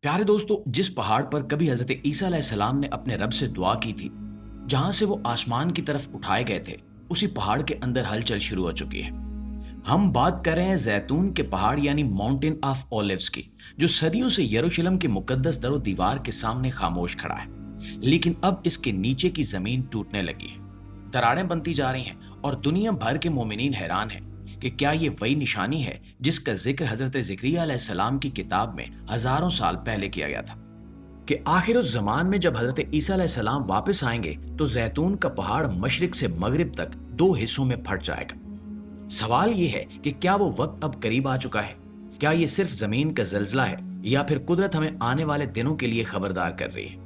प्यारे दोस्तों, जिस पहाड़ पर कभी हजरत ईसा अलैहिस्सलाम ने अपने रब से दुआ की थी, जहां से वो आसमान की तरफ उठाए गए थे, उसी पहाड़ के अंदर हलचल शुरू हो चुकी है। हम बात कर रहे हैं जैतून के पहाड़ यानी माउंटेन ऑफ ओलिव्स की, जो सदियों से यरूशलेम के मुकद्दस दरो दीवार के सामने खामोश खड़ा है। लेकिन अब इसके नीचे की जमीन टूटने लगी है, दरारें बनती जा रही हैं और दुनिया भर के मोमिनीन हैरान हैं कि क्या ये वही निशानी है जिसका जिक्र हजरत ज़िक्रिया अलैहिस्सलाम की किताब में हजारों साल पहले किया गया था कि आखिर उस जमान में जब हजरत ईसा अलैहिस्सलाम वापस आएंगे तो जैतून का पहाड़ मशरिक से मगरिब तक दो हिस्सों में फट जाएगा। सवाल ये है कि क्या वो वक्त अब करीब आ चुका है? क्या ये सिर्फ जमीन का जल्जला है या फिर कुदरत हमें आने वाले दिनों के लिए खबरदार कर रही है?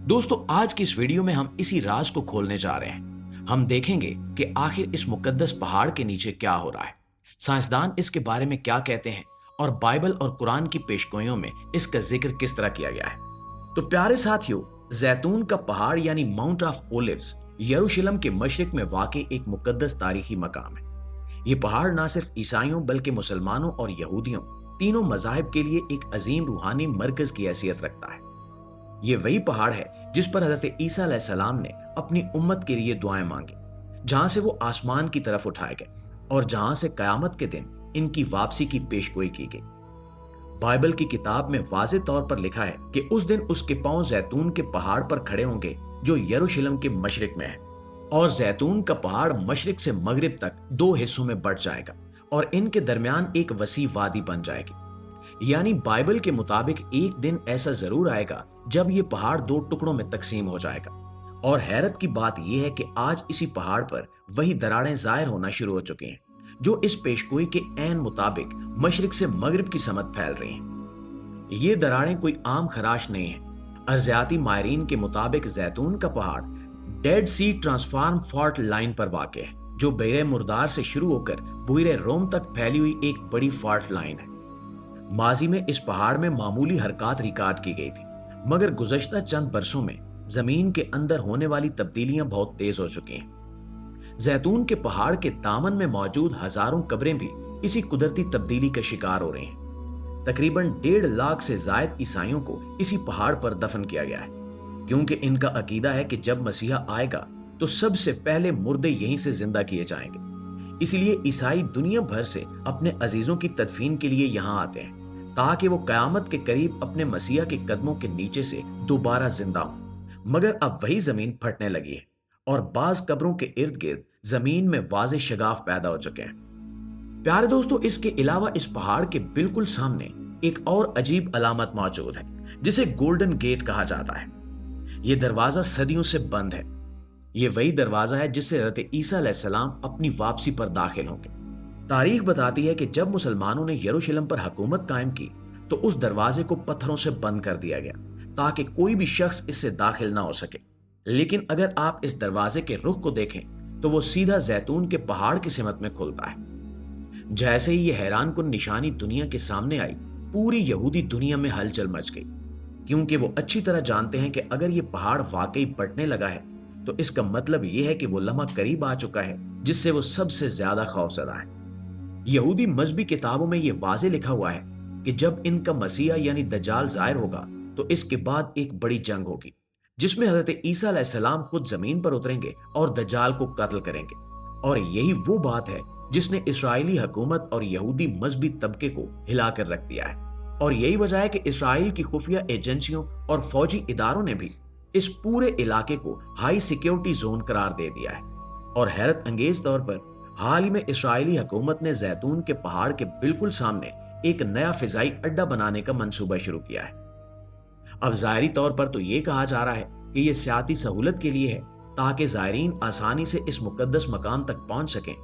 दोस्तों, आज की इस वीडियो में हम इसी राज को खोलने जा रहे हैं। हम देखेंगे कि आखिर इस मुकद्दस पहाड़ के नीचे क्या हो रहा है, साइंसदान इसके बारे में क्या कहते हैं और बाइबल और कुरान की पेशगोइयों में इसका जिक्र किस तरह किया गया है। तो प्यारे साथियों, जैतून का पहाड़ यानी माउंट ऑफ ओलिव्स यरूशलेम के मशरिक में वाक़ई एक मुकद्दस तारीखी मकाम है। ये पहाड़ ना सिर्फ ईसाइयों बल्कि मुसलमानों और यहूदियों तीनों मज़ाहिब के लिए एक अजीम रूहानी मरकज की हैसियत रखता है। ये वही पहाड़ है जिस पर हजरत ईसा अलैहिस्सलाम ने अपनी उम्मत के लिए दुआएं मांगी, जहां से वो आसमान की तरफ उठाए गए और जहां से कयामत के दिन इनकी वापसी की पेशगोई की गई। बाइबल की किताब में वाज़ेह तौर पर लिखा है कि उस दिन उसके पांव जैतून के पहाड़ पर खड़े होंगे जो यरूशलेम के मशरिक में है, और जैतून का पहाड़ मशरिक से मगरिब तक दो हिस्सों में बंट जाएगा और इनके दरमियान एक वसी वादी बन जाएगी। यानी बाइबल के मुताबिक एक दिन ऐसा जरूर आएगा जब ये पहाड़ दो टुकड़ों में तकसीम हो जाएगा। और हैरत की बात यह है कि आज इसी पहाड़ पर वही दरारें जाहिर होना शुरू हो चुकी हैं जो इस पेशगोई के ऐन मुताबिक मशरिक से मगरिब की समत फैल रही हैं। ये दरारें कोई आम खराश नहीं है। अर्जियाती माहिरीन के मुताबिक जैतून का पहाड़ डेड सी ट्रांसफार्म फॉल्ट लाइन पर वाक़ है, जो बहरे मुर्दार से शुरू होकर बुहरे रोम तक फैली हुई एक बड़ी फॉल्ट लाइन है। माजी में इस पहाड़ में मामूली हरकत रिकॉर्ड की गई थी, मगर गुज़श्ता चंद बरसों में जमीन के अंदर होने वाली तब्दीलियां बहुत तेज हो चुकी हैं। जैतून के पहाड़ के दामन में मौजूद हजारों कब्रें भी इसी कुदरती तब्दीली का शिकार हो रही हैं। तकरीबन 1.5 लाख से जायद ईसाइयों को इसी पहाड़ पर दफन किया गया है, क्योंकि इनका अकीदा है कि जब मसीहा आएगा तो सबसे पहले मुर्दे यहीं से जिंदा किए जाएंगे। इसलिए ईसाई दुनिया भर से अपने अजीजों की तदफीन के लिए यहाँ आते हैं ताकि वो कयामत के करीब अपने मसीहा के कदमों के नीचे से दोबारा जिंदा हों। मगर अब वही जमीन फटने लगी है और बाज कब्रों के इर्द गिर्द जमीन में वाज़ेह शगाफ पैदा हो चुके हैं। प्यारे दोस्तों, इसके अलावा इस पहाड़ के बिल्कुल सामने एक और अजीब अलामत मौजूद है जिसे गोल्डन गेट कहा जाता है। यह दरवाजा सदियों से बंद है। यह वही दरवाजा है जिससे हजरत ईसा अलैहिस्सलाम अपनी वापसी पर दाखिल होंगे। तारीख बताती है कि जब मुसलमानों ने यरूशलेम पर हुकूमत कायम की तो उस दरवाजे को पत्थरों से बंद कर दिया गया ताकि कोई भी शख्स इससे दाखिल ना हो सके। लेकिन अगर आप इस दरवाजे के रुख को देखें तो वो सीधा जैतून के पहाड़ की सिमत में खुलता है। जैसे ही ये हैरान कुन निशानी दुनिया के सामने आई, पूरी यहूदी दुनिया में हलचल मच गई, क्योंकि वो अच्छी तरह जानते हैं कि अगर ये पहाड़ वाकई बंटने लगा है तो इसका मतलब ये है कि वो लम्हा करीब आ चुका है जिससे वो सबसे ज्यादा खौफजदा है। यहूदी मजहबी किताबों में ये वाज़ेह लिखा हुआ है कि जब इनका मसीहा यानी दज्जाल जाहिर होगा तो इसके बाद एक बड़ी जंग होगी जिसमें हजरत ईसा अलैहिस्सलाम खुद जमीन पर उतरेंगे और दज्जाल को कत्ल करेंगे। और यही वो बात है जिसने इस्राएली हुकूमत और यहूदी मजहबी तबके को हिलाकर रख दिया है। और यही वजह है कि इसराइल की खुफिया एजेंसियों और फौजी इदारों ने भी इस पूरे इलाके को हाई सिक्योरिटी जोन करार दे दिया है। और हैरत अंगेज तौर पर हाल ही में इसराइली हुकूमत ने जैतून के पहाड़ के बिल्कुल सामने एक नया फिजाई अड्डा बनाने का मंसूबा शुरू किया है। अब ज़ाहिरी तौर पर तो ये कहा जा रहा है कि यह सियाती सहूलत के लिए है ताकि ज़ायरीन आसानी से इस मुकद्दस मकाम तक पहुंच सकें,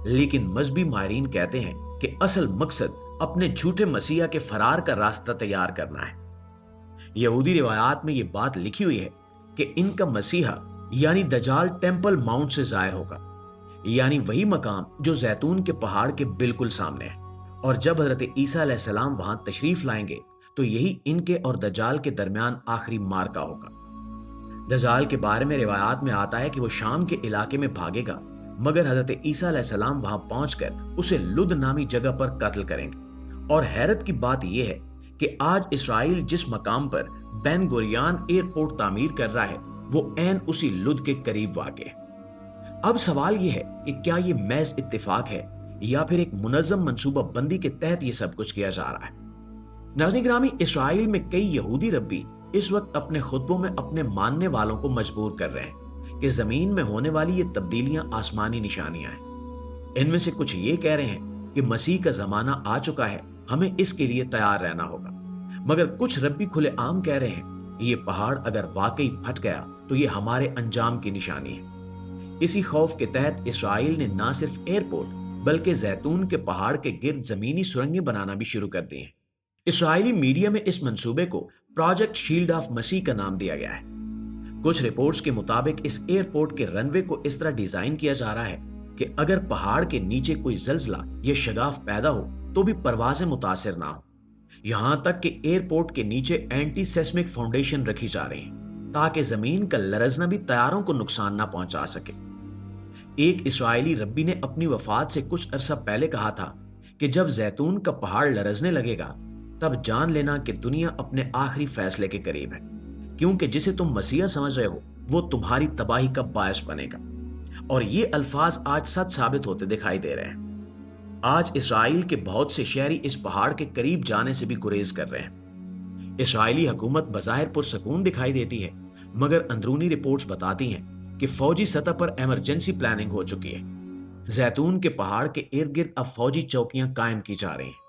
लेकिन मजहबी माहिरीन कहते हैं कि असल मकसद अपने झूठे मसीहा के फरार का रास्ता तैयार करना है। यहूदी रिवायात में यह बात लिखी हुई है कि इनका मसीहा यानी दज्जाल टेंपल माउंट से जाहिर होगा, यानी वही मकाम जो जैतून के पहाड़ के बिल्कुल सामने है। और जब हजरत ईसा अलैहिस्सलाम वहां तशरीफ लाएंगे तो यही इनके और दज्जाल के दरमियान आखिरी मार्का होगा। दज्जाल के बारे में रिवायात में आता है कि वो शाम के इलाके में भागेगा, मगर हजरत ईसा अलैहिस्सलाम वहां पहुंचकर उसे लुद नामी जगह पर कत्ल करेंगे। और हैरत की बात यह है کہ آج اسرائیل جس مقام پر بین گوریان ایئرپورٹ تعمیر کر رہا ہے وہ عین اسی لد کے قریب واقع ہے۔ اب سوال یہ ہے کہ کیا یہ محض اتفاق ہے یا پھر ایک منظم منصوبہ بندی کے تحت یہ سب کچھ کیا جا رہا ہے؟ ناظرین گرامی، اسرائیل میں کئی یہودی ربی اس وقت اپنے خطبوں میں اپنے ماننے والوں کو مجبور کر رہے ہیں کہ زمین میں ہونے والی یہ تبدیلیاں آسمانی نشانیاں ہیں۔ ان میں سے کچھ یہ کہہ رہے ہیں کہ مسیح کا زمانہ آ چکا ہے، ہمیں اس کے لیے تیار رہنا ہوگا، مگر کچھ ربی کھلے عام کہہ رہے ہیں کہ یہ پہاڑ اگر واقعی پھٹ گیا تو یہ ہمارے انجام کی نشانی ہے۔ اسی خوف کے تحت اسرائیل نے نہ صرف ایئرپورٹ بلکہ زیتون کے پہاڑ کے گرد زمینی سرنگیں بنانا بھی شروع کر دی ہیں۔ اسرائیلی میڈیا میں اس منصوبے کو پروجیکٹ شیلڈ آف مسیح کا نام دیا گیا ہے۔ کچھ رپورٹس کے مطابق اس ایئرپورٹ کے رن وے کو اس طرح ڈیزائن کیا جا رہا ہے کہ اگر پہاڑ کے نیچے کوئی زلزلہ یا شگاف پیدا ہو تو بھی پروازیں متاثر نہ ہوں۔ یہاں تک کہ ایئرپورٹ کے نیچے اینٹی سیسمک فاؤنڈیشن رکھی جا رہی ہیں تاکہ زمین کا لرزنا بھی طیاروں کو نقصان نہ پہنچا سکے۔ ایک اسرائیلی ربی نے اپنی وفات سے کچھ عرصہ پہلے کہا تھا کہ جب زیتون کا پہاڑ لرزنے لگے گا تب جان لینا کہ دنیا اپنے آخری فیصلے کے قریب ہے، کیونکہ جسے تم مسیح سمجھ رہے ہو وہ تمہاری تباہی کا باعث بنے گا۔ اور یہ الفاظ آج سچ ثابت ہوتے دکھائی دے رہے ہیں۔ آج اسرائیل کے بہت سے شہری اس پہاڑ کے قریب جانے سے بھی گریز کر رہے ہیں۔ اسرائیلی حکومت بظاہر پرسکون دکھائی دیتی ہے، مگر اندرونی رپورٹس بتاتی ہیں کہ فوجی سطح پر ایمرجنسی پلاننگ ہو چکی ہے۔ زیتون کے پہاڑ کے ارد گرد اب فوجی چوکیاں قائم کی جا رہی ہیں۔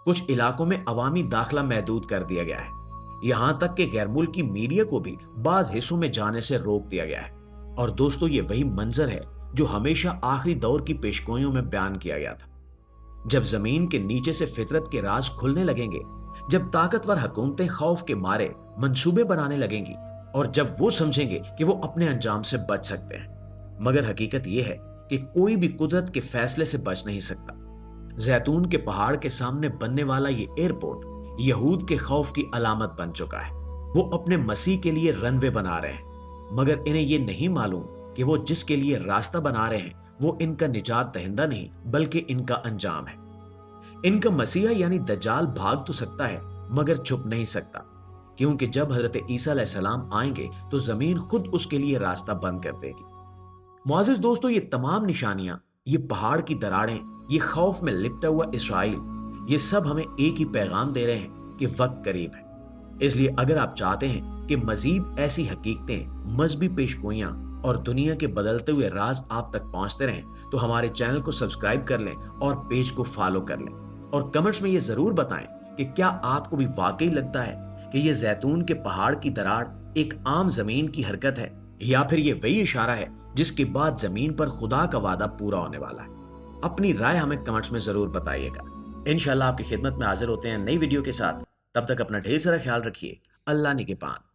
کچھ علاقوں میں عوامی داخلہ محدود کر دیا گیا ہے، یہاں تک کہ غیر ملکی میڈیا کو بھی بعض حصوں میں جانے سے روک دیا گیا ہے۔ اور دوستو، یہ وہی منظر ہے جو ہمیشہ آخری دور کی پیشگوئیوں میں بیان کیا گیا تھا۔ جب زمین کے نیچے سے فطرت کے راز کھلنے لگیں گے، جب طاقتور حکومتیں خوف کے مارے منصوبے بنانے لگیں گی اور جب وہ سمجھیں گے کہ وہ اپنے انجام سے بچ سکتے ہیں، مگر حقیقت یہ ہے کہ کوئی بھی قدرت کے فیصلے سے بچ نہیں سکتا۔ زیتون کے پہاڑ کے سامنے بننے والا یہ ایئرپورٹ یہود کے خوف کی علامت بن چکا ہے۔ وہ اپنے مسیح کے لیے رن وے بنا رہے ہیں، مگر انہیں یہ نہیں معلوم کہ وہ جس کے لیے راستہ بنا رہے ہیں وہ ان کا نجات دہندہ نہیں بلکہ ان کا انجام ہے۔ ان کا مسیحا یعنی دجال بھاگ تو سکتا ہے مگر چھپ نہیں سکتا، کیونکہ جب حضرت عیسیٰ علیہ السلام آئیں گے تو زمین خود اس کے لیے راستہ بند کر دے گی۔ معزز دوستو، یہ تمام نشانیاں، یہ پہاڑ کی دراڑیں، یہ خوف میں لپٹا ہوا اسرائیل، یہ سب ہمیں ایک ہی پیغام دے رہے ہیں کہ وقت قریب ہے۔ اس لیے اگر آپ چاہتے ہیں کہ مزید ایسی حقیقتیں، مذہبی پیشگوئیاں اور دنیا کے بدلتے ہوئے راز آپ تک پہنچتے رہیں تو ہمارے چینل کو سبسکرائب کر لیں اور پیج کو فالو کر لیں، اور کمنٹس میں یہ ضرور بتائیں کہ کیا آپ کو بھی واقعی لگتا ہے کہ یہ زیتون کے پہاڑ کی دراڑ ایک عام زمین کی حرکت ہے، یا پھر یہ وہی اشارہ ہے جس کے بعد زمین پر خدا کا وعدہ پورا ہونے والا ہے؟ اپنی رائے ہمیں کمنٹس میں ضرور بتائیے گا۔ انشاءاللہ آپ کی خدمت میں حاضر ہوتے ہیں نئی ویڈیو کے ساتھ۔ تب تک اپنا ڈھیر سارا خیال رکھیے۔ اللہ نگہبان۔